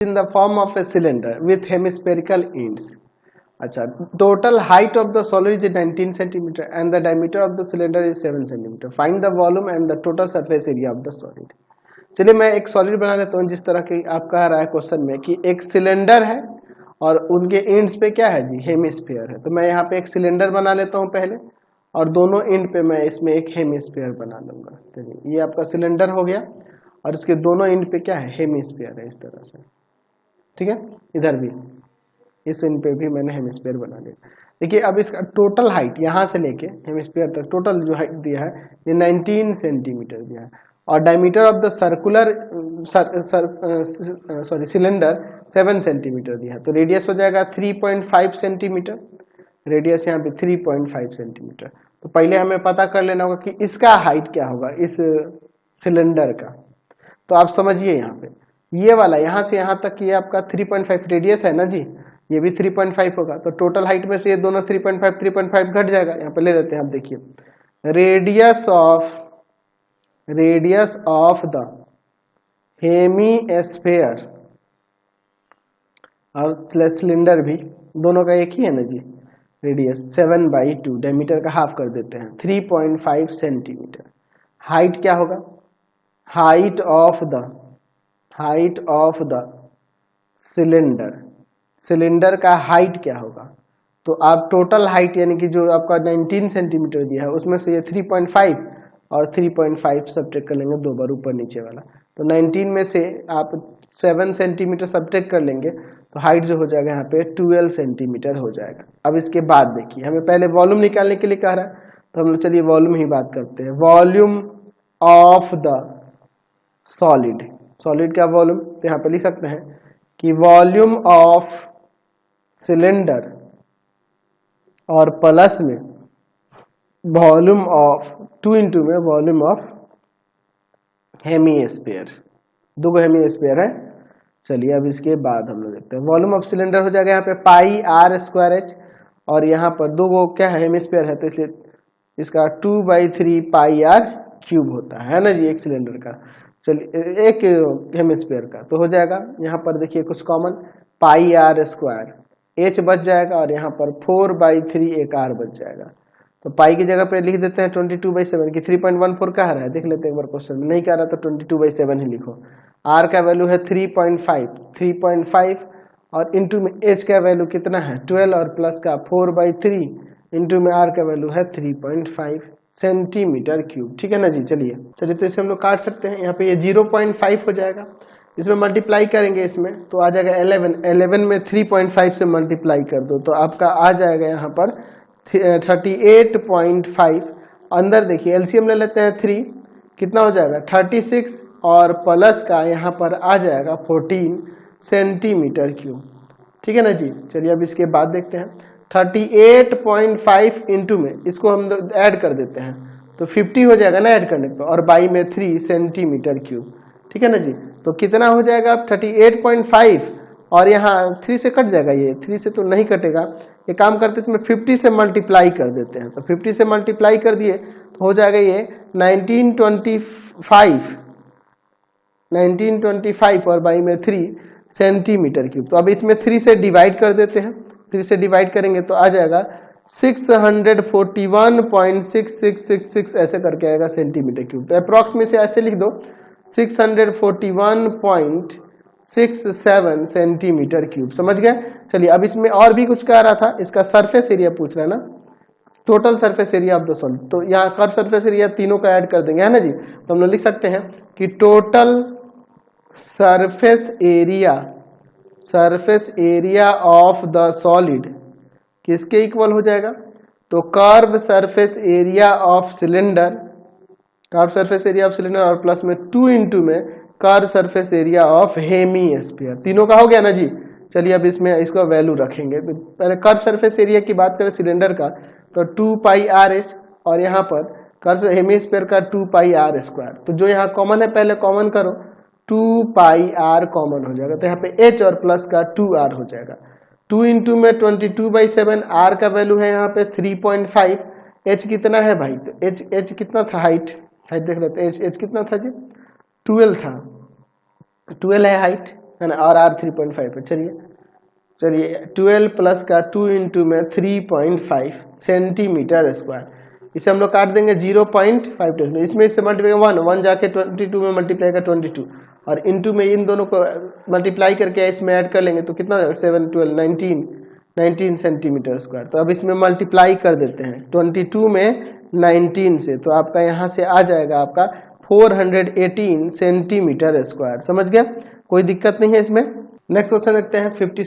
in the form of a cylinder with hemispherical ends. अच्छा, total height of the solid is 19 centimeter and the diameter of the cylinder is 7 centimeter. Find the volume and the total surface area of the solid. चलिए मैं एक solid बना लेता हूँ जिस तरह की आप कह रहा है क्वेश्चन में कि एक सिलेंडर है और उनके एंड्स पे क्या है जी, हेमिस्फीयर है। तो मैं यहाँ पे एक सिलेंडर बना लेता हूँ पहले और दोनों एंड पे मैं इसमें एक हेमिस्फीयर बना लूंगा। चलिए ये आपका सिलेंडर हो गया और इसके दोनों एंड पे क्या है, हेमिस्फीयर है इस तरह से, ठीक है। इधर भी इस एंड पे भी मैंने हेमिस्फीयर बना लिया। देखिए अब इसका टोटल हाइट यहाँ से लेके हेमिस्फीयर तक टोटल जो हाइट दिया है ये 19 सेंटीमीटर दिया है और diameter of the circular cylinder 7 centimetre दिया है। तो रेडियस हो जाएगा 3.5 सेंटीमीटर, रेडियस यहाँ पे 3.5 सेंटीमीटर। तो पहले हमें पता कर लेना होगा कि इसका हाइट क्या होगा इस सिलेंडर का। तो आप समझिए यहाँ पे ये वाला यहाँ से यहाँ तक ये आपका 3.5 रेडियस है ना जी, ये भी 3.5 होगा। तो टोटल हाइट में से ये दोनों 3.5 घट जाएगा। यहाँ पे ले लेते हैं, आप देखिए रेडियस ऑफ द हेमिस्फीयर और सिलेंडर भी दोनों का एक ही है ना जी, रेडियस 7/2, डायमीटर का हाफ कर देते हैं 3.5 सेंटीमीटर। हाइट क्या होगा, हाइट ऑफ द सिलेंडर का हाइट क्या होगा। तो आप टोटल हाइट यानी कि जो आपका 19 सेंटीमीटर दिया है उसमें से ये 3.5 और 3.5 सब्ट्रैक्ट कर लेंगे, दो बार ऊपर नीचे वाला। तो 19 में से आप 7 सेंटीमीटर सब्ट्रैक्ट कर लेंगे तो हाइट जो हो जाएगा यहाँ पे 12 सेंटीमीटर हो जाएगा। अब इसके बाद देखिए हमें पहले वॉल्यूम निकालने के लिए कह रहा है, तो हम लोग चलिए वॉल्यूम ही बात करते हैं। वॉल्यूम ऑफ द सॉलिड का वॉल्यूम, तो यहाँ पे लिख सकते हैं कि वॉल्यूम ऑफ सिलेंडर और प्लस में वॉल्यूम ऑफ 2 इंटू में वॉल्यूम ऑफ हेमिस्फीयर, दो हेमिस्फीयर है। चलिए अब इसके बाद हम लोग देखते हैं वॉल्यूम ऑफ सिलेंडर हो जाएगा यहाँ पे πr²h और यहाँ पर दो वो क्या है, हेमिस्फीयर है, तो इसलिए इसका 2/3 πr³ होता है ना जी एक सिलेंडर का। चलिए एक हेमिस्फीयर का तो हो जाएगा यहाँ पर देखिए कुछ कॉमन πr², h बच जाएगा और यहाँ पर 4/3 एक r बच जाएगा। तो पाई की जगह पे लिख देते हैं 22/7 की 3.14 कह रहा है, देख लेते हैं एक बार क्वेश्चन में, नहीं कह रहा तो 22/7 ही लिखो। r का वैल्यू है 3.5 और इंटू में h का वैल्यू कितना है 12 और प्लस का 4/3 इंटू में r का वैल्यू है 3.5 सेंटीमीटर क्यूब, ठीक है ना जी। चलिए तो इसे हम लोग काट सकते हैं। यहाँ पे ये 0.5 हो जाएगा, इसमें मल्टीप्लाई करेंगे इसमें तो आ जाएगा 11 में 3.5 से मल्टीप्लाई कर दो तो आपका आ जाएगा यहाँ पर 38.5। अंदर देखिए एलसीएम ले लेते हैं 3, कितना हो जाएगा 36 और प्लस का यहाँ पर आ जाएगा 14 सेंटीमीटर क्यूब, ठीक है ना जी। चलिए अब इसके बाद देखते हैं 38.5 इंटू में इसको हम ऐड कर देते हैं तो 50 हो जाएगा ना ऐड करने पर, और बाई में 3 सेंटीमीटर क्यूब, ठीक है ना जी। तो कितना हो जाएगा 38.5 और यहाँ 3 से कट जाएगा, ये 3 से तो नहीं कटेगा, ये काम करते इसमें 50 से मल्टीप्लाई कर देते हैं। तो 50 से मल्टीप्लाई कर दिए तो हो जाएगा ये 1925 और बाई में 3 सेंटीमीटर क्यूब। तो अब इसमें 3 से डिवाइड कर देते हैं, 3 से डिवाइड करेंगे तो आ जाएगा 641.6666 ऐसे करके आएगा सेंटीमीटर क्यूब। तो अप्रॉक्स में से ऐसे लिख दो 641.67 सेंटीमीटर क्यूब, समझ गए। चलिए अब इसमें और भी कुछ कह रहा था, इसका सरफेस एरिया पूछ रहा है ना, total surface area of the solid. तो यहाँ कर्व सरफेस एरिया तीनों का ऐड कर देंगे है ना जी। तो हम लोग लिख सकते हैं कि total surface area of the solid किसके इक्वल हो जाएगा, तो curve surface area of cylinder और प्लस में 2 इंटू में curve surface area of hemisphere, तीनों का हो गया ना जी। चलिए अब इसमें इसका वैल्यू रखेंगे। पहले कर्व सरफेस एरिया की बात करें सिलेंडर का तो 2πr/h और यहाँ पर कर्व हेमिस्फीयर का 2πr²। तो जो यहाँ कॉमन है पहले कॉमन करो, 2πr कॉमन हो जाएगा तो यहाँ पे h और प्लस का 2r हो जाएगा। 2 इंटू में 22/7, r का वैल्यू है यहाँ पे 3.5, h कितना है भाई, तो h कितना था, हाइट देख लेते हैं, h कितना था जी 12 था, 12 है हाइट, है ना, और R 3.5 है। चलिए 12 प्लस का 2 इंटू में 3.5 सेंटीमीटर स्क्वायर, इसे हम लोग काट देंगे 0.5, इसमें इससे मल्टीप्लाई 1 जाके 22 में मल्टीप्लाई का 22 और इंटू में इन दोनों को मल्टीप्लाई करके इसमें ऐड कर लेंगे तो कितना हो जाएगा 7 12 19 सेंटीमीटर स्क्वायर। तो अब इसमें मल्टीप्लाई कर देते हैं 22 में 19 से, तो आपका यहाँ से आ जाएगा आपका 418 सेंटीमीटर स्क्वायर। समझ गया, कोई दिक्कत नहीं है इसमें। नेक्स्ट क्वेश्चन देखते हैं 57।